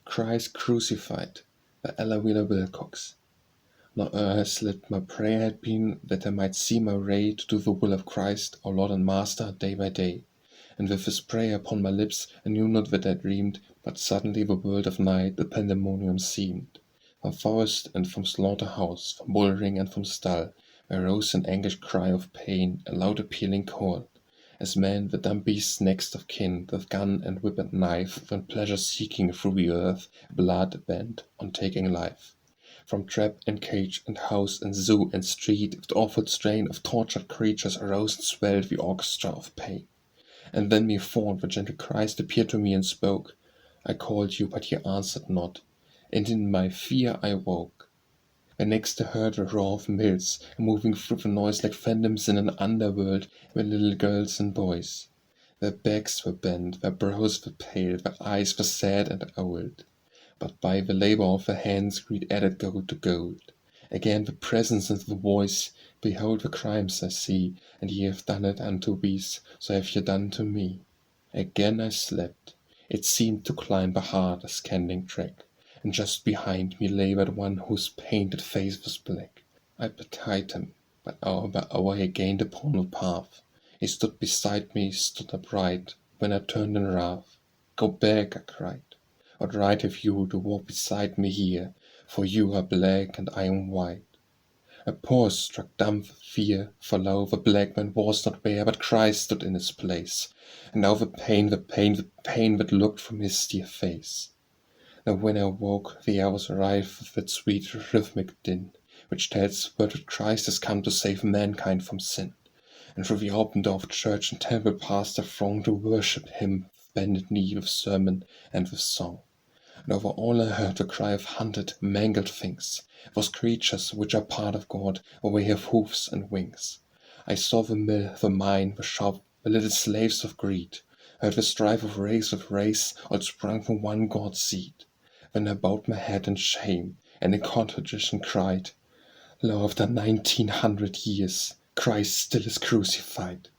Christ Crucified by Wilcox. Now ere I slept, my prayer had been that I might see my way to do the will of Christ, our Lord and Master, day by day. And with this prayer upon my lips, I knew not that I dreamed, but suddenly the world of night, the pandemonium seemed. From forest and from slaughter-house, from bull-ring and from stall, there rose an anguished cry of pain, a loud appealing call. As man, the dumb beast's next of kin, with gun and whip and knife, when pleasure seeking through the earth, blood bent on taking life. From trap and cage and house and zoo and street, with awful strain of tortured creatures arose and swelled the orchestra of pain. And then methought the gentle Christ appeared to me and spoke. I called you, but you answered not, and in my fear I woke. And next I heard the roar of mills, and moving through the noise like phantoms in an underworld were little girls and boys. Their backs were bent, their brows were pale, their eyes were sad and old. But by the labor of their hands greed added gold to gold. Again the presence and the voice, behold the crimes I see, and ye have done it unto these, so have ye done to me. Again I slept. It seemed to climb the hard ascending track, and just behind me lay but one whose painted face was black. I petied him, but hour by hour he gained upon the path. He stood beside me, stood upright, when I turned in wrath. Go back, I cried. What right have you to walk beside me here? For you are black and I am white. I paused, struck dumb with fear, for lo, the black man was not there, but Christ stood in his place. And now the pain that looked from his dear face. Now when I woke, the air was rife with that sweet rhythmic din, which tells word that Christ has come to save mankind from sin. And through the open door of church and temple passed a throng to worship him with bended knee, with sermon and with song. And over all I heard the cry of hunted, mangled things, those creatures which are part of God, or they have hoofs and wings. I saw the mill, the mine, the shop, the little slaves of greed, heard the strife of race with race, all sprung from one God's seed. Then I bowed my head in shame, and in contrition cried, Lo, after 1900 years, Christ still is crucified.